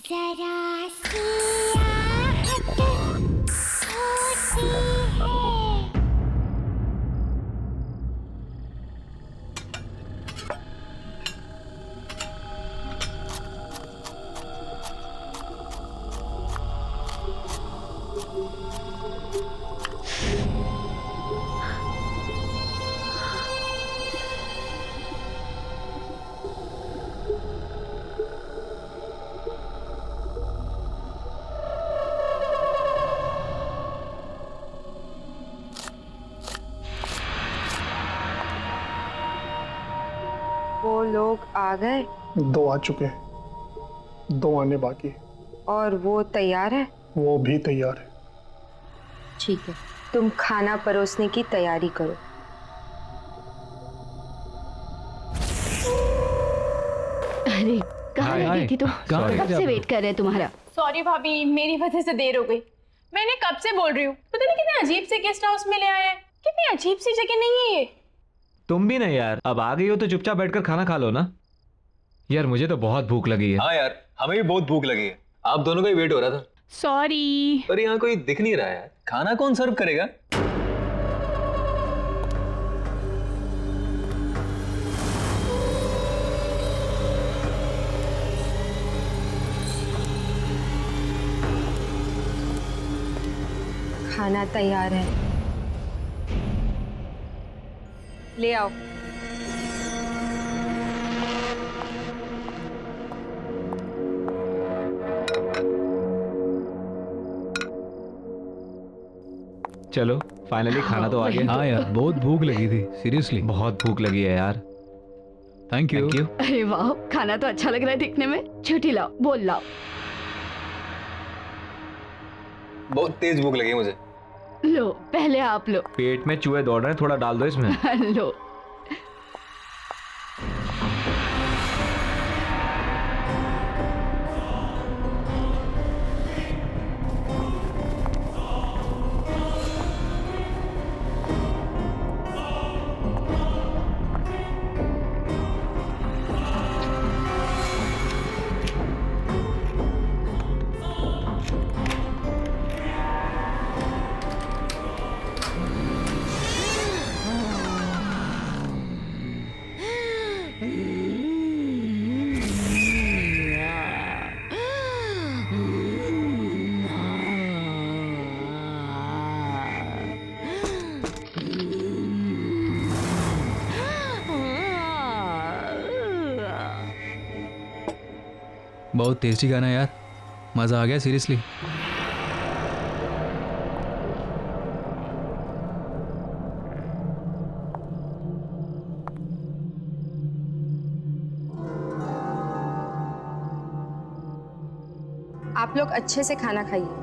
जरा सी आहट होती है। वो लोग आ गए? 2 आ चुके हैं, 2 आने बाकी है। और वो तैयार है? वो भी तैयार है। ठीक है, तुम खाना परोसने की तैयारी करो। अरे कहाँ रह गई थी तुम? कब से वेट कर रहे हैं तुम्हारा। सॉरी भाभी, मेरी वजह से देर हो गई। मैंने कब से बोल रही हूँ, पता नहीं कितने अजीब से गेस्ट हाउस में ले आए हैं। कितनी अजीब सी जगह नहीं है ये। तुम भी नहीं यार, अब आ गई हो तो चुपचाप बैठकर खाना खा लो ना। यार मुझे तो बहुत भूख लगी है। हाँ यार, हमें भी बहुत भूख लगी है। आप दोनों का ही वेट हो रहा था। सॉरी। पर यहाँ कोई दिख नहीं रहा है। खाना कौन सर्व करेगा? खाना तैयार है, ले आओ। चलो फाइनली खाना तो आ गया। हाँ यार, बहुत भूख लगी थी, सीरियसली बहुत भूख लगी है यार। Thank you. अरे वाह, खाना तो अच्छा लग रहा है दिखने में। छुट्टी लाओ, बोल लाओ। बहुत तेज भूख लगी है मुझे। लो पहले आप लो। पेट में चूहे दौड़ रहे हैं, थोड़ा डाल दो इसमें। लो। बहुत टेस्टी खाना है यार, मज़ा आ गया सीरियसली। आप लोग अच्छे से खाना खाइए।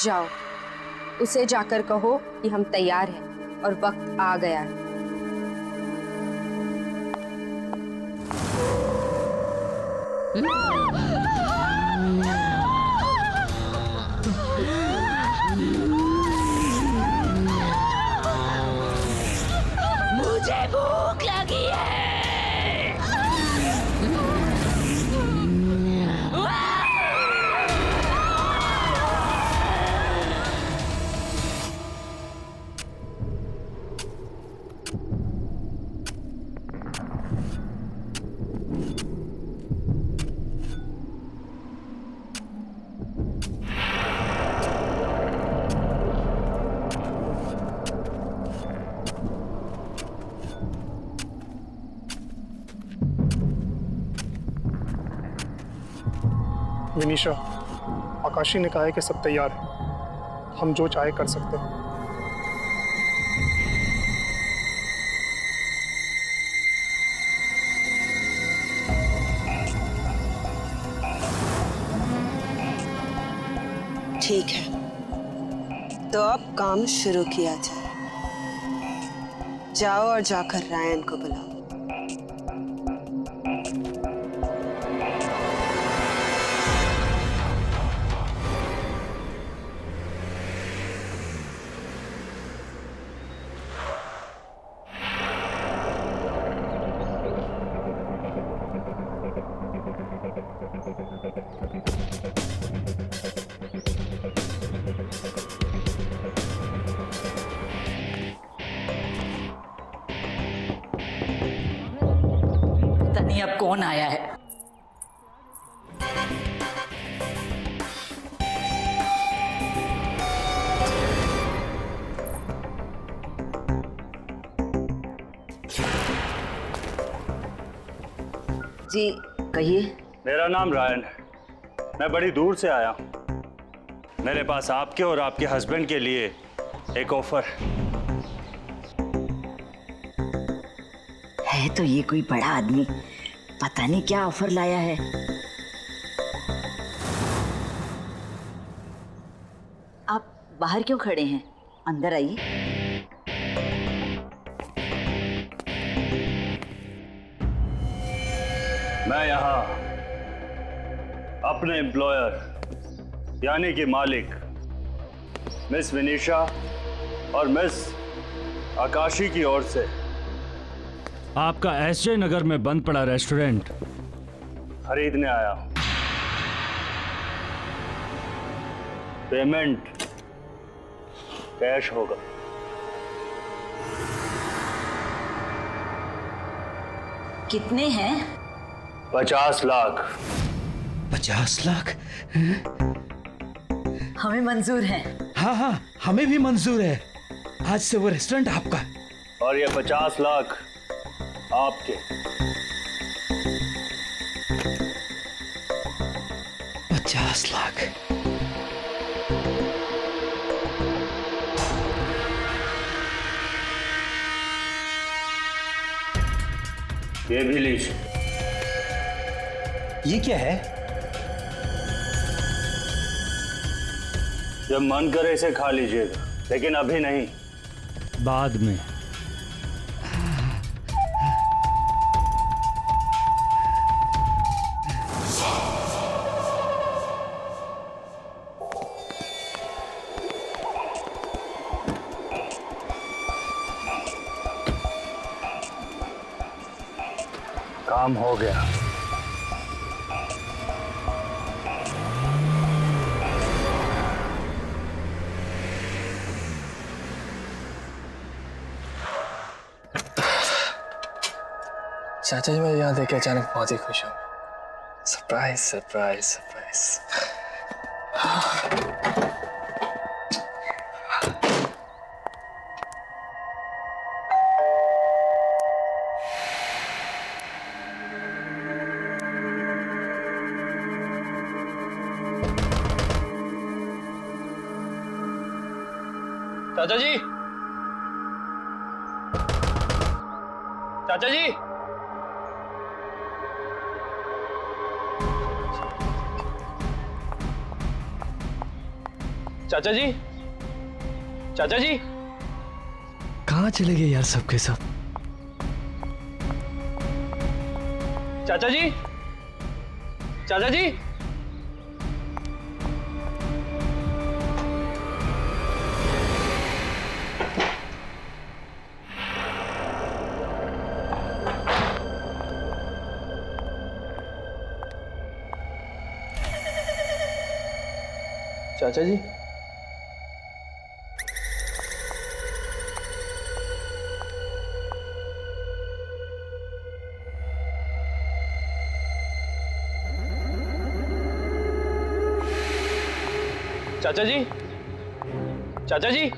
जाओ, उसे जाकर कहो कि हम तैयार हैं और वक्त आ गया है। मुझे भूख लगी है। विनीशा, आकाशी ने कहा है कि सब तैयार है, हम जो चाहे कर सकते हैं। ठीक है, तो अब काम शुरू किया जाए। जाओ और जाकर रायन को बुलाओ। पता नहीं अब कौन आया है। जी कहिए। मेरा नाम रायन है, मैं बड़ी दूर से आया हूँ। मेरे पास आपके और आपके हस्बैंड के लिए एक ऑफर है। तो ये कोई बड़ा आदमी पता नहीं क्या ऑफर लाया है। आप बाहर क्यों खड़े हैं, अंदर आइए। मैं यहाँ अपने एम्प्लॉयर यानी कि मालिक मिस विनीशा और मिस आकाशी की ओर से आपका एसजे नगर में बंद पड़ा रेस्टोरेंट खरीदने आया हूं। पेमेंट कैश होगा। कितने हैं? 50 लाख। 50 लाख? हमें मंजूर है। हाँ हाँ, हमें भी मंजूर है। आज से वो रेस्टोरेंट आपका। और ये 50 लाख आपके। 50 लाख? ये भी लीजिए। ये क्या है? जब मन करे इसे खा लीजिएगा, लेकिन अभी नहीं, बाद में। काम हो गया। चाचा जी, मैं यहाँ देख के अचानक बहुत ही खुश हूँ। Surprise surprise surprise. चाचा जी, चाचा जी, चाचा जी, चाचा जी, कहाँ चले गए यार सबके सब? चाचा जी, चाचा जी। चाचा जी, चाचा जी, चाचा जी,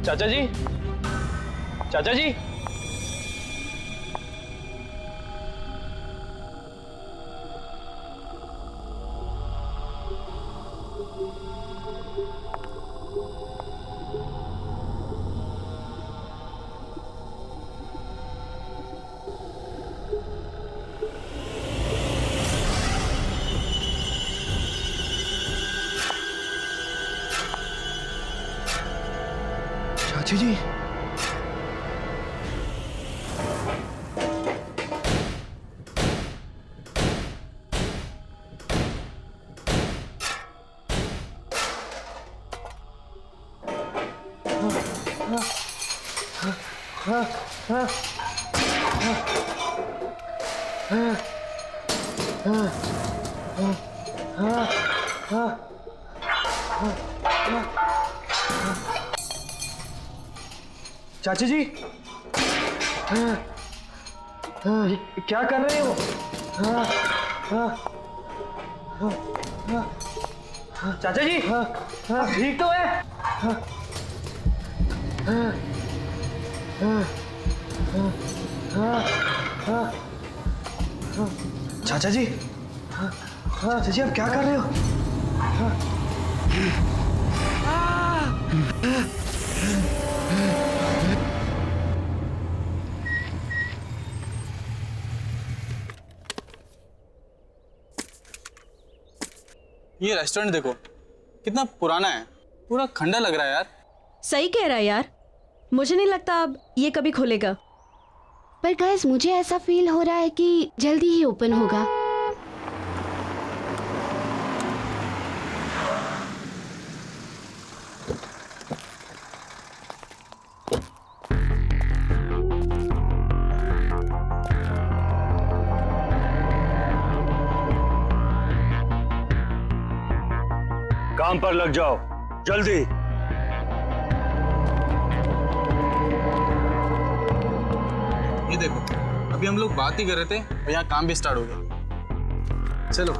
चाचा जी, चाचा जी, चाची जी, चाची जी, क्या कर रहे हो? चाचा जी, ठीक तो है? चाचा जी, चाचा जी, आप क्या कर रहे हो? ये रेस्टोरेंट देखो कितना पुराना है, पूरा खंडर लग रहा है यार। सही कह रहा है यार, मुझे नहीं लगता अब ये कभी खुलेगा। पर गाइस मुझे ऐसा फील हो रहा है कि जल्दी ही ओपन होगा। काम पर लग जाओ जल्दी। ये देखो, अभी हम लोग बात ही कर रहे थे और यहाँ काम भी स्टार्ट हो गया। चलो।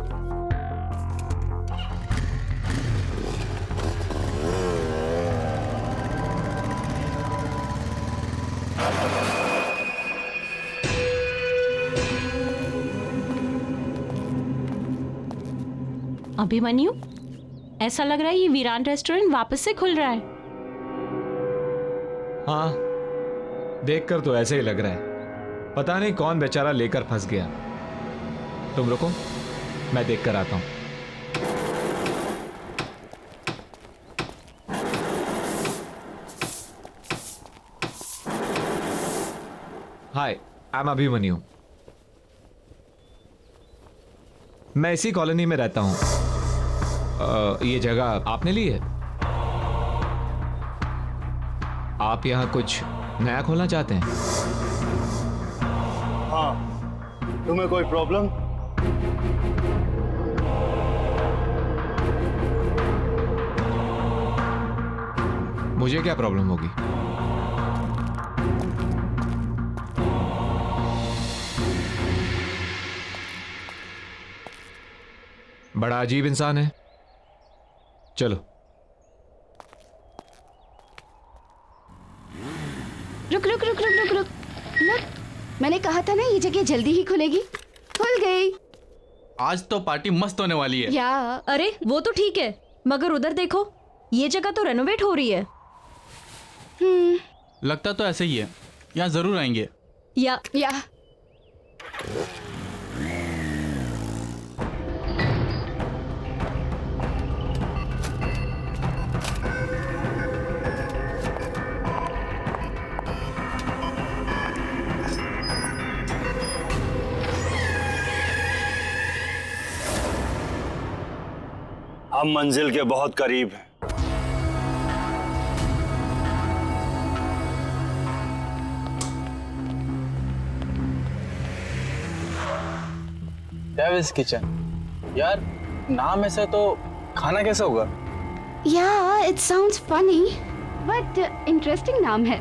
अभिमन्यु, ऐसा लग रहा है ये वीरान रेस्टोरेंट वापस से खुल रहा है। हाँ, देखकर तो ऐसे ही लग रहा है। पता नहीं कौन बेचारा लेकर फंस गया। तुम रुको, मैं देखकर आता हूं। हाय, आई एम अभिमन्यु। मैं इसी कॉलोनी में रहता हूं। ये जगह आपने ली है? आप यहां कुछ नया खोलना चाहते हैं? हाँ, तुम्हें कोई प्रॉब्लम? मुझे क्या प्रॉब्लम होगी? बड़ा अजीब इंसान है। चलो। रुक रुक रुक रुक रुक रुक रुक, मैंने कहा था ना ये जगह जल्दी ही खुलेगी। खुल गई। आज तो पार्टी मस्त होने वाली है। या अरे वो तो ठीक है, मगर उधर देखो, ये जगह तो रेनोवेट हो रही है। लगता तो ऐसे ही है, यहाँ जरूर आएंगे। या हम मंजिल के बहुत करीब हैं। डेविल्स किचन, यार नाम ऐसा तो खाना कैसा होगा? या it sounds funny but interesting नाम है।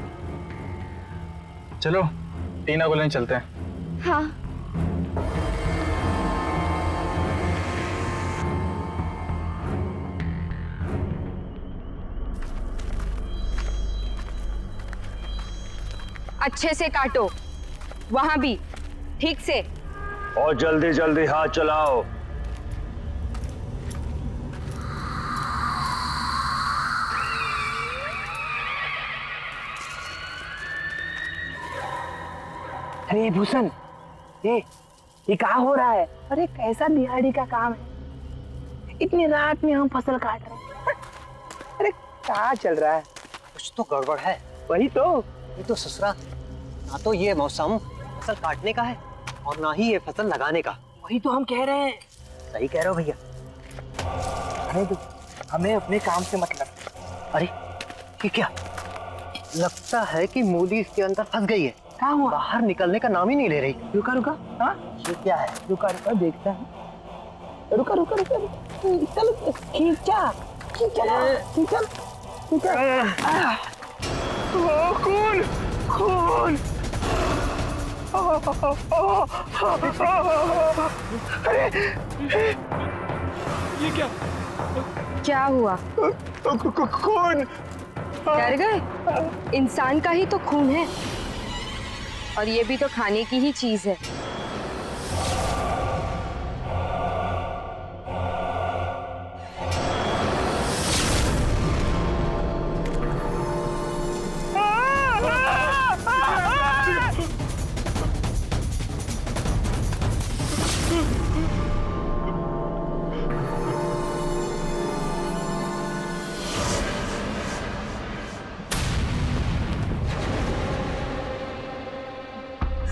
चलो टीना को लेने चलते हैं। हाँ। अच्छे से काटो, वहां भी ठीक से। और जल्दी जल्दी हाथ चलाओ। अरे भूषण, ये क्या हो रहा है? अरे कैसा दिहाड़ी का काम है, इतनी रात में हम फसल काट रहे हैं। अरे क्या चल रहा है? कुछ तो गड़बड़ है। वही तो। ये तो ससुरा, ना तो ये मौसम फसल काटने का है और ना ही ये फसल लगाने का। वही तो हम कह रहे हैं। सही कह रहे हो भैया। अरे हमें अपने काम से मतलब। अरे ये क्या, लगता है कि मूली इसके अंदर फंस गई है। क्या हुआ? बाहर निकलने का नाम ही नहीं ले रही। रुका रुका, हाँ ये क्या है? रुका रुका देखता है। रुका रुका रुका, चल खींचा खींचा खींचा खींचा। खून खून। अरे ये क्या? क्या हुआ? खून। डर गए? इंसान का ही तो खून है, और ये भी तो खाने की ही चीज है।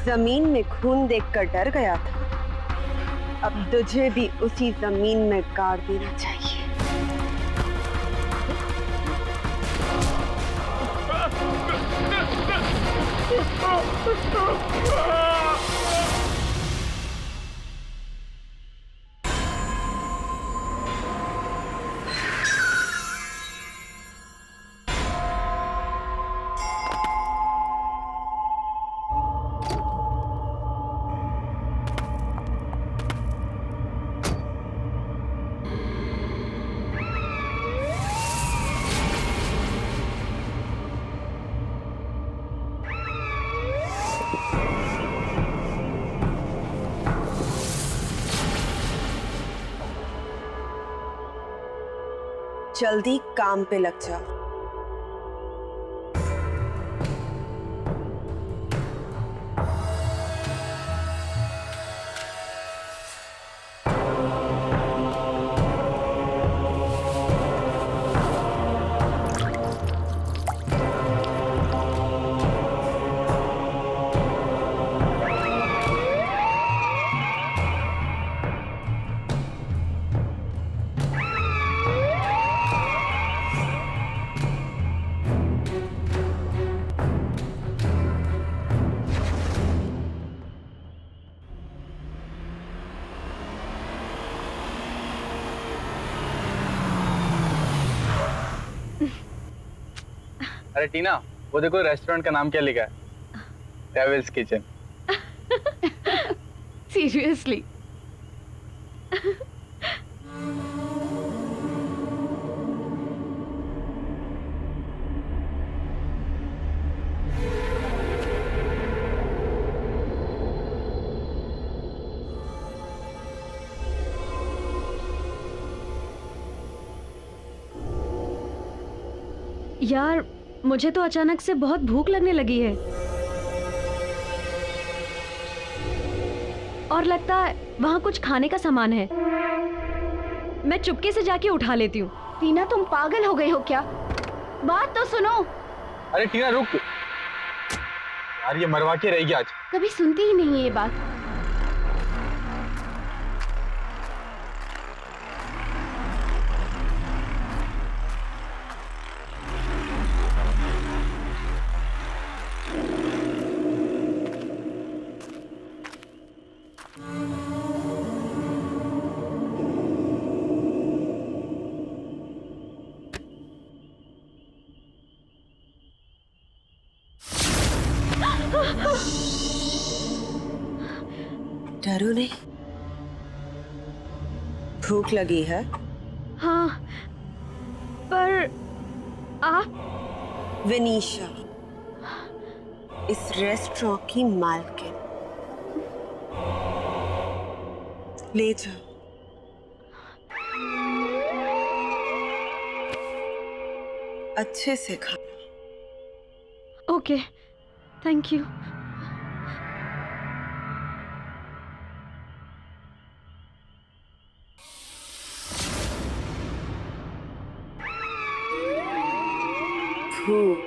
जमीन में खून देखकर डर गया था, अब तुझे भी उसी जमीन में गाड़ देना चाहिए। जल्दी काम पे लग जा। अरे टीना, वो देखो रेस्टोरेंट का नाम क्या लिखा है, डेविल्स किचन। सीरियसली? यार, मुझे तो अचानक से बहुत भूख लगने लगी है, और लगता है वहाँ कुछ खाने का सामान है। मैं चुपके से जाके उठा लेती हूँ। टीना, तुम पागल हो गई हो क्या? बात तो सुनो। अरे टीना रुक यार, ये मरवा के रहेगी आज। कभी सुनती ही नहीं है ये बात। डरो नहीं। भूख लगी है? हाँ, पर आप? विनीशा, इस रेस्टोरेंट की मालकिन। ले जाओ। अच्छे से खाना। Okay, thank you. भूख।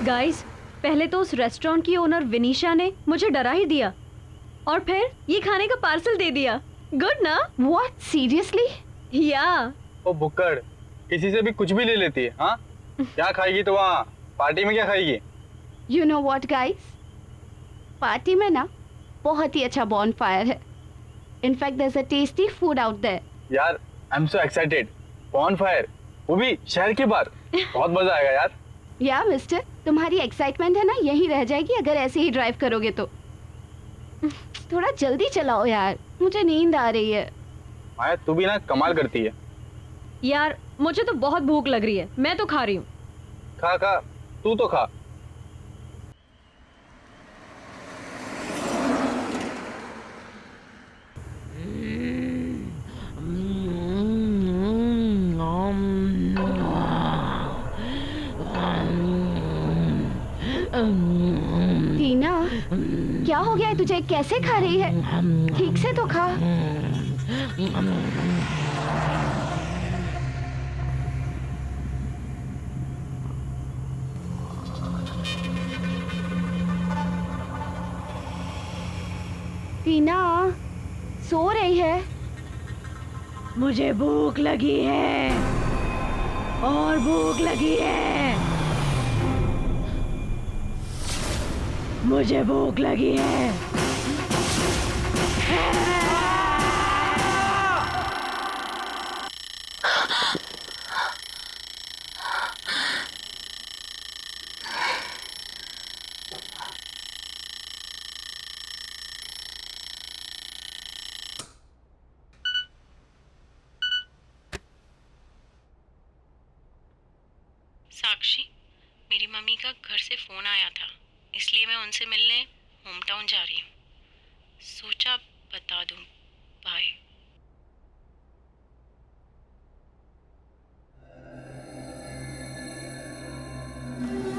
गाइस, पहले तो उस रेस्टोरेंट की ओनर विनीशा ने मुझे डरा ही दिया और फिर ये खाने का पार्सल दे दिया। गुड ना? What, seriously? या। ओ बुक्कड़, किसी से भी कुछ भी ले लेती है। हाँ, क्या खाएगी तो वहाँ पार्टी में क्या खाएगी? You know what guys, party में ना बहुत ही अच्छा बॉनफायर है। In fact there is a tasty food out there. यार, I am so excited. Bonfire, वो भी शहर के बाहर। बहुत मजा आएगा यार। या मिस्टर, तुम्हारी एक्साइटमेंट है ना यहीं रह जाएगी अगर ऐसे ही ड्राइव करोगे तो। थोड़ा जल्दी चलाओ यार, मुझे नींद आ रही है। माया, तू भी ना कमाल करती है। यार मुझे तो बहुत भूख लग रही है, मैं तो खा रही हूँ। खा खा, तू तो खा। टीना, क्या हो गया है तुझे? कैसे खा रही है? ठीक से तो खा। टीना, सो रही है? मुझे भूख लगी है और भूख लगी है। मुझे भूख लगी है। साक्षी, मेरी मम्मी का घर से फ़ोन आया था, इसलिए मैं उनसे मिलने होम टाउन जा रही हूँ। सोचा बता दूँ। Bye.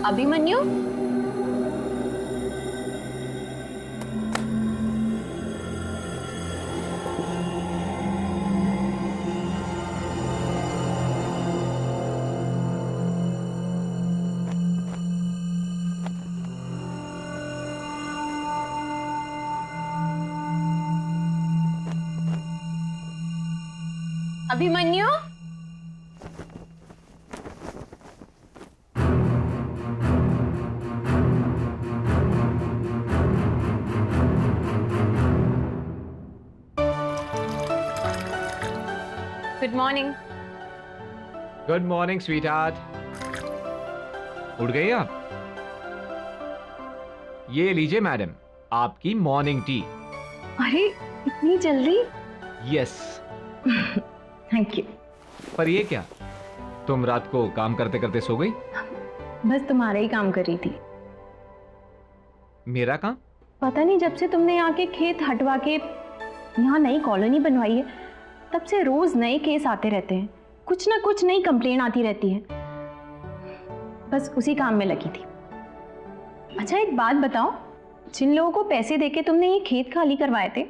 Abhimanyu, Abhimanyu, good morning. Good morning sweetheart. उठ गई आप? ये लीजिए मैडम, आपकी मॉर्निंग टी। अरे इतनी जल्दी? यस। Thank you. पर ये क्या, तुम रात को काम करते करते सो गई? बस तुम्हारा ही काम कर रही थी। मेरा काम? पता नहीं, जब से तुमने यहाँ के खेत हटवा के यहाँ नई कॉलोनी बनवाई है तब से रोज नए केस आते रहते हैं, कुछ ना कुछ नई कंप्लेन आती रहती है। बस उसी काम में लगी थी। अच्छा एक बात बताओ, जिन लोगों को पैसे देके तुमने ये खेत खाली करवाए थे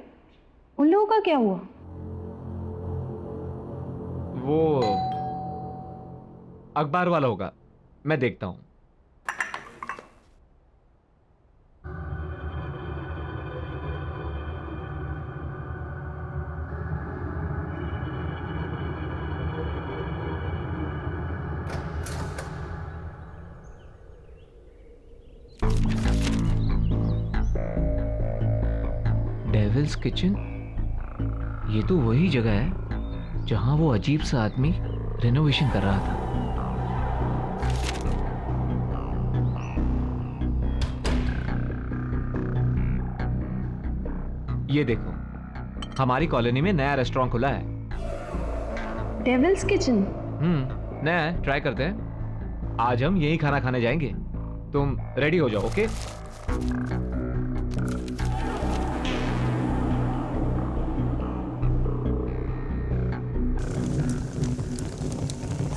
उन लोगों का क्या हुआ? वो अखबार वाला होगा, मैं देखता हूं। डेविल्स किचन, ये तो वही जगह है जहां वो अजीब सा आदमी रेनोवेशन कर रहा था। ये देखो, हमारी कॉलोनी में नया रेस्टोरेंट खुला है। Devil's kitchen? नया है, ट्राई करते हैं। आज हम यही खाना खाने जाएंगे। तुम रेडी हो जाओ, ओके?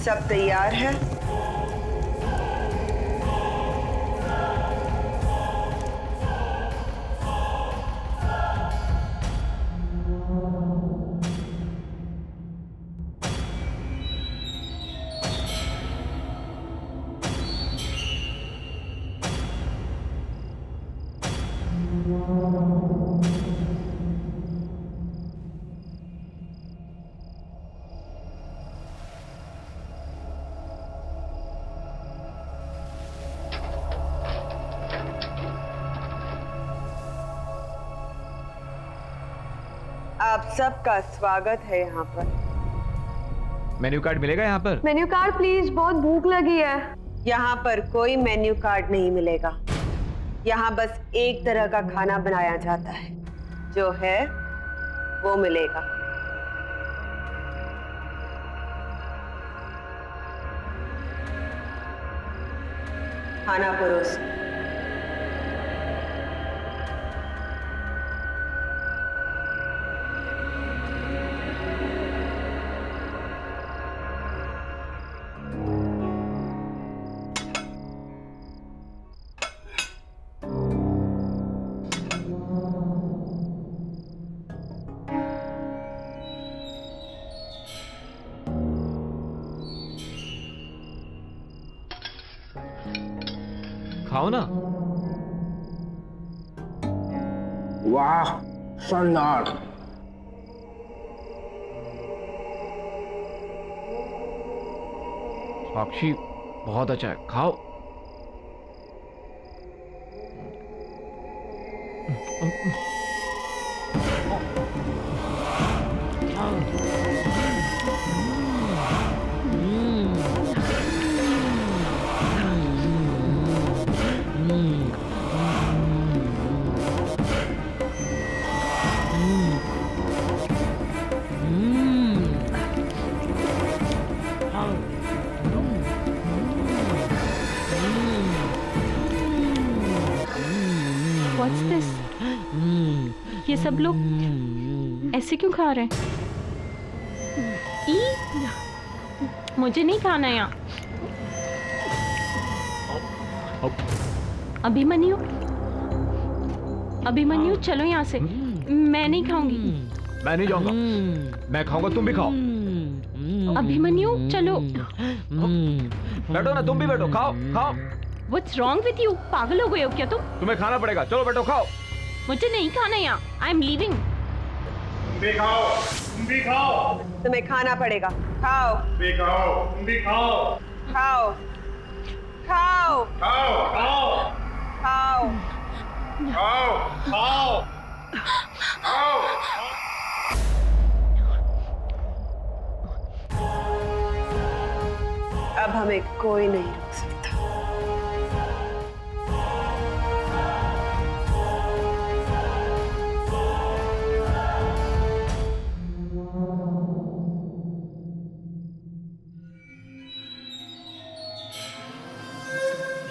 सब तैयार है? आप सबका स्वागत है यहाँ पर। मेन्यू कार्ड मिलेगा यहाँ पर? मेन्यू कार्ड प्लीज, बहुत भूख लगी है। यहाँ पर कोई मेन्यू कार्ड नहीं मिलेगा। यहाँ बस एक तरह का खाना बनाया जाता है, जो है वो मिलेगा। खाना परोस। खाओ ना। वाह, शानदार। साक्षी, बहुत अच्छा है, खाओ। What's this? ये सब लोग ऐसे क्यों खा रहे हैं? मुझे नहीं खाना यहाँ। अभिमन्यु, अभिमन्यु चलो यहाँ से। मैं नहीं खाऊंगी। मैं नहीं जाऊंगा। मैं खाऊंगा, तुम भी खाओ। अभिमन्यु चलो। बैठो ना, तुम भी बैठो, खाओ खाओ। What's wrong with you? पागल हो गए हो क्या तुम? तुम्हें खाना पड़ेगा, चलो बैठो खाओ। मुझे नहीं खाना यहाँ। I am leaving. तुम भी खाओ, तुम भी खाओ। तुम्हें खाना पड़ेगा, खाओ। तुम भी खाओ, तुम भी खाओ। खाओ, खाओ, खाओ, खाओ, खाओ, खाओ, खाओ, खाओ। अब हमें कोई नहीं रोक सकता।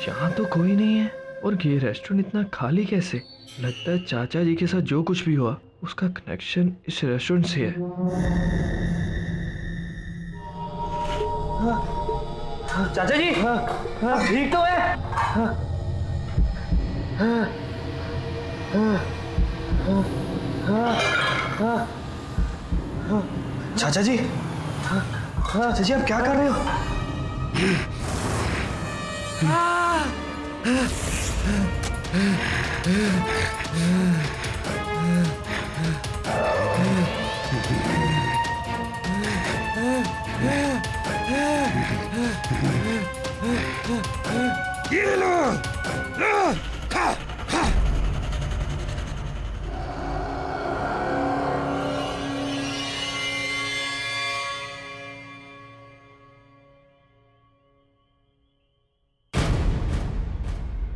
यहाँ तो कोई नहीं है, और ये रेस्टोरेंट इतना खाली कैसे? लगता है चाचा जी के साथ जो कुछ भी हुआ उसका कनेक्शन इस रेस्टोरेंट से है। चाचा जी, ठीक तो है? चाचा जी, चाचा जी आप क्या कर रहे हो? ये लो, खा, खा।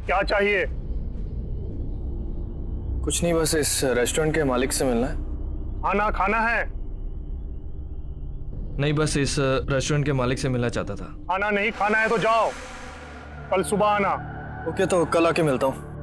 क्या चाहिए? कुछ नहीं, बस इस रेस्टोरेंट के मालिक से मिलना है। खाना खाना है। नहीं, बस इस रेस्टोरेंट के मालिक से मिलना चाहता था। खाना नहीं खाना है तो जाओ, कल सुबह आना। ओके, तो कल आके मिलता हूँ।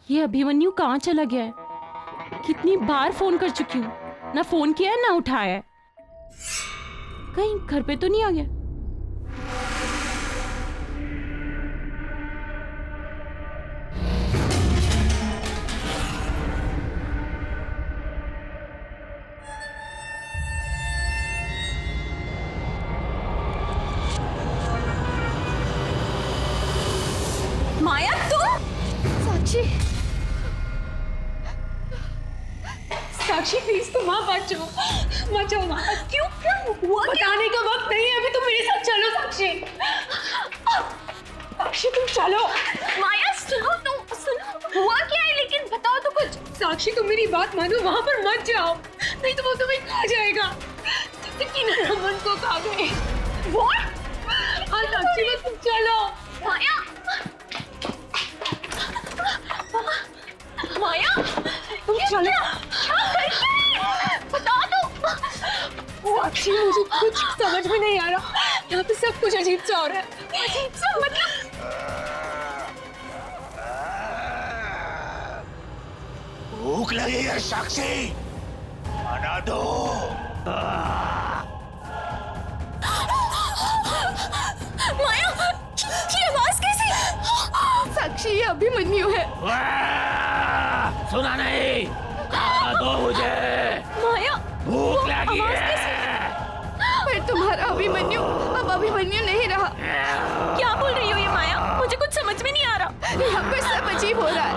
ये अभिमन्यु कहाँ चला गया है? कितनी बार फोन कर चुकी हूँ, ना फोन किया है ना उठाया है। कहीं घर पे तो नहीं आ गया? माया तुम? साक्षी, साक्षी प्लीज तुम वहां बचाओ, बचाओ माँ। क्यों क्या हुआ? बताने का वक्त नहीं है अभी, तुम मेरे साथ चलो साक्षी। साक्षी तुम चलो। माया सुनो, तुम सुनो, हुआ क्या है लेकिन बताओ तो कुछ। साक्षी तुम मेरी बात मानो, वहां पर मत जाओ, नहीं तो वो तुम्हें खा जाएगा। रमन को खा गए। हाँ साक्षी बस तुम चलो। माया, माया तुम चलो, बता दो। साक्षी मुझे कुछ समझ में नहीं आ रहा, यहाँ पे सब कुछ अजीब सा हो रहा है। अजीब सा मतलब? भूख लगी है साक्षी, खाना दो। माया, ये आवाज कैसी? साक्षी ये अभिमन्यु है। सुना नहीं, खाना दो मुझे। माया भूख लगी है। पर तुम्हारा अभिमन्यु अब अभिमन्यु नहीं रहा। क्या बोल रही हो ये माया? मुझे कुछ समझ में नहीं आ रहा। यहाँ पर सब अजीब हो रहा है।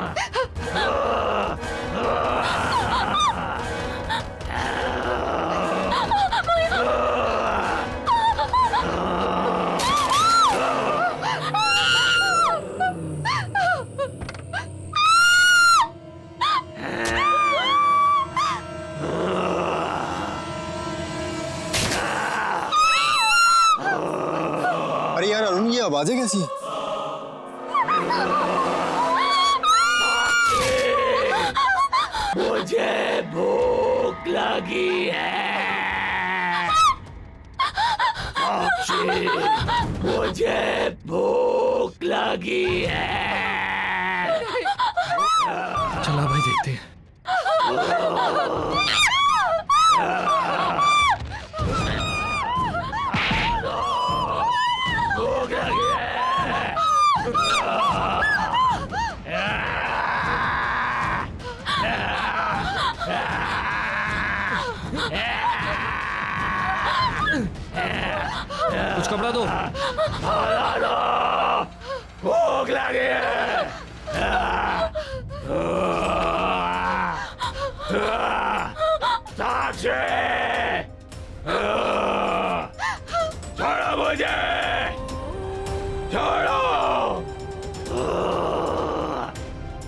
अरे यार अरुण, ये आवाजें कैसी हैं? मुझे भूख लगी है साक्षी, मुझे भूख लगी है। चला भाई, देखते हैं। भूख लगी है। कुछ कपड़ा दो। भूख लगी है। साक्षी, छोड़ो मुझे, छोड़ो।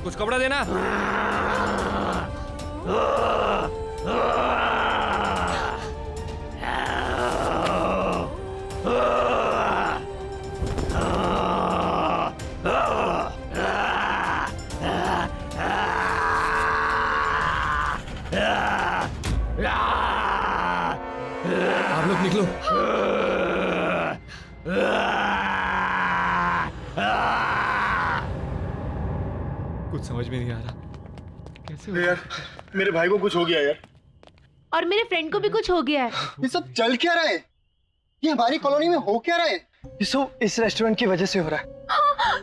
कुछ कपड़ा देना। आप लोग निकलो। कुछ समझ में नहीं आ रहा, कैसे यार मेरे भाई को कुछ हो गया यार, और मेरे फ्रेंड को भी कुछ हो गया है। ये सब चल क्या रहा है? ये हमारी कॉलोनी में हो क्या रहा है? ये सब इस रेस्टोरेंट की वजह से हो रहा है। हाँ,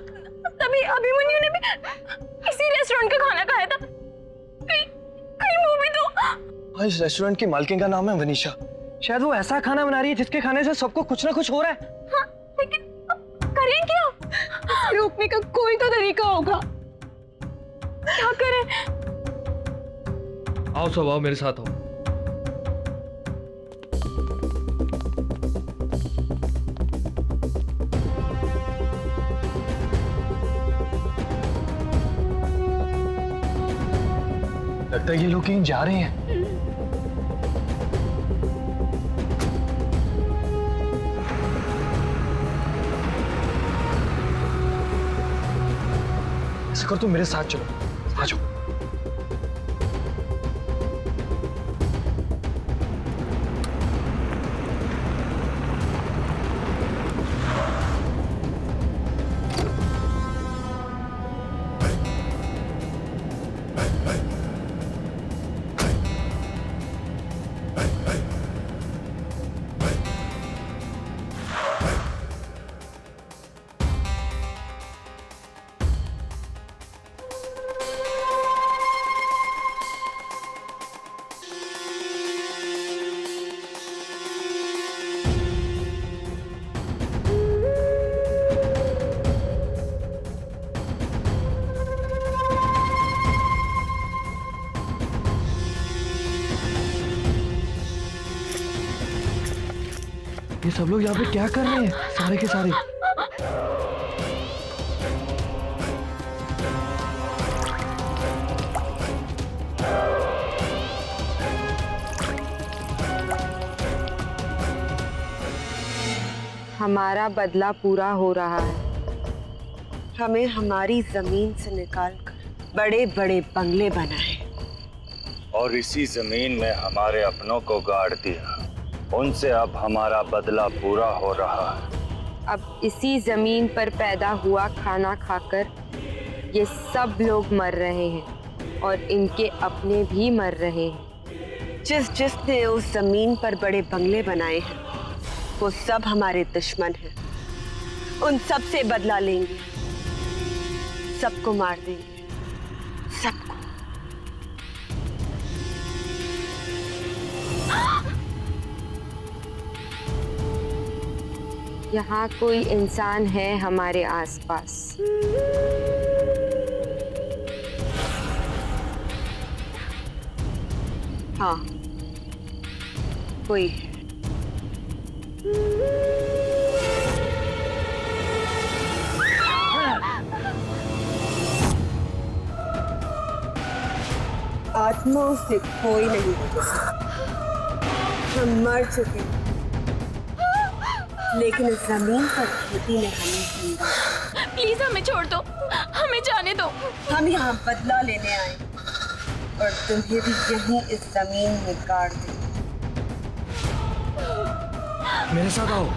तभी अभिमन्यु ने भी इसी रेस्टोरेंट का खाना खाया था। कहीं वो भी तो। हाँ, इस रेस्टोरेंट की मालकिन का नाम है वनीशा। शायद वो ऐसा खाना बना रही है जिसके खाने से सबको कुछ ना कुछ हो रहा है। हाँ, लेकिन करें क्या? रोकने का कोई तो तरीका होगा। क्या करें? आओ सब, आओ मेरे साथ आओ। लगता है ये लोग कहीं जा रहे हैं। ऐसा कर, तुम मेरे साथ चलो, आ जाओ। ये सब लोग यहाँ पे क्या कर रहे हैं, सारे के सारे? हमारा बदला पूरा हो रहा है। हमें हमारी जमीन से निकालकर बड़े बड़े बंगले बनाए और इसी जमीन में हमारे अपनों को गाड़ दिया। उनसे अब हमारा बदला पूरा हो रहा है। अब इसी जमीन पर पैदा हुआ खाना खाकर ये सब लोग मर रहे हैं और इनके अपने भी मर रहे हैं। जिसने उस जमीन पर बड़े बंगले बनाए हैं वो सब हमारे दुश्मन हैं। उन सब से बदला लेंगे, सबको मार देंगे, सबको। यहाँ कोई इंसान है हमारे आसपास? हाँ, कोई है। आत्माओं से कोई नहीं बचा। हम मर चुके हैं, लेकिन इस जमीन पर खेती में हमें जिंदा। प्लीज हमें छोड़ दो, हमें जाने दो। हम यहाँ बदला लेने आए और तुम्हें भी यहीं इस जमीन में गाड़ दें। मेरे साथ आओ।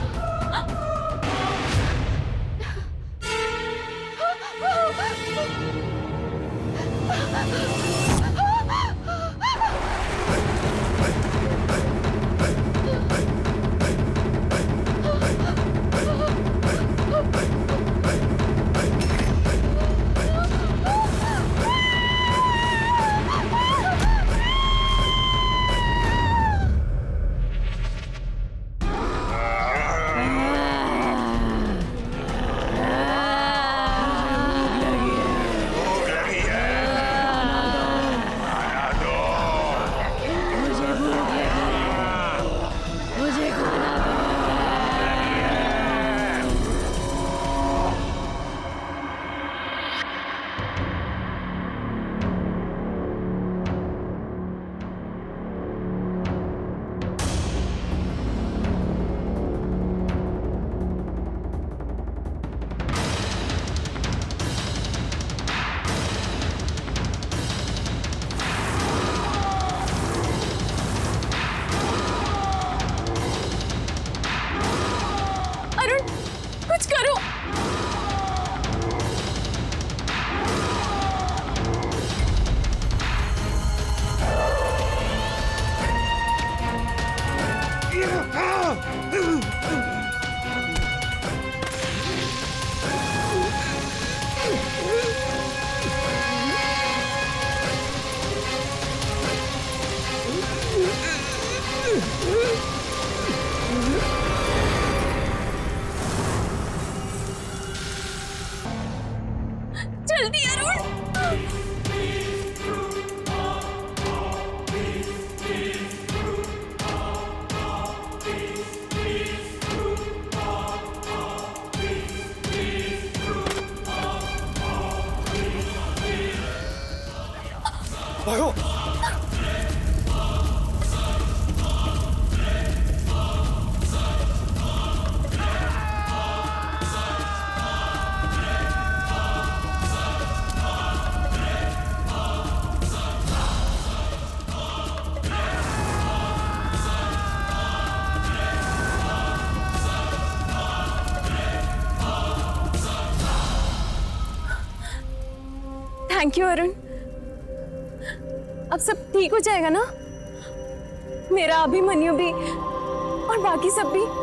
जल्दी अरुण। भागो। Thank you Arun. अब सब ठीक हो जाएगा ना? मेरा अभिमन्यु भी और बाकी सब भी।